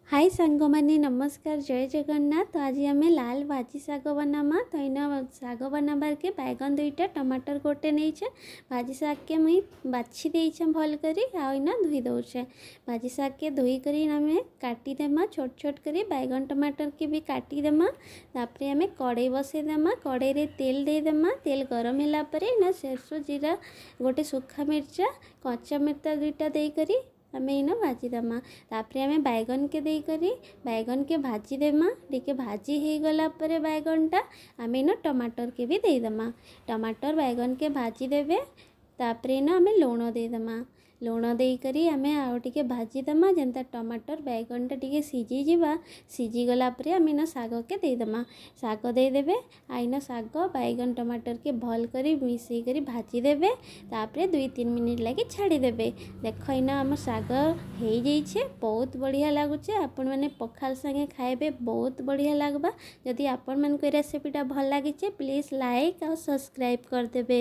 हाय सांग माने नमस्कार जय जगन्नाथ। तो आज आम लाल भाजी साग बनामा। तो इन साग बनाबार के बैगन दुईटा टमाटर गोटे नहीं भाजी साग के मुई बाछी देछे भल करी आईना धोई दौचे। भाजी साग के धोई करी आम काटिदेमा छोट छोट करी बैगन टमाटर के भी काटिदेमा। तापर आम कड़े बसईदेमा कड़े रे तेल देदेमा। तेल गरम होला परे ना सरसों जीरा गोटे सुखा मिर्चा कच्चा मिर्चा दुईटा देकरी आम इन भाजीदेमा। तापर आम बैगन के देकरी बैगन के भाजीदेमा। टिके भाजी हो गला परे बैगनटा आम इन टमाटर के भी देदेमा। टमाटर बैगन के भाजी देवे तापर इन आम लुण देदेमा। लुण देकरी आम आउ टिके भाजीदेमा जेनता टमाटर बैगनटा टिके सीझी जीवा। सीझी गला परे आम इन साग के देदेमा। साग देदेवे आईन साग बैगन टमाटर के भल करी मिसई करी भाजी देवे। तापर 2-3 मिनिट लगी छाड़ी देवे। देख इन आम साग हो जाइए बहुत बढ़िया लगुचे। आपण मैंने पखाल संगे खाइबे बहुत बढ़िया लगबा। जदि आपण मन को रेसिपीटा भल लगी प्लीज़ लाइक और सब्सक्राइब कर देबे।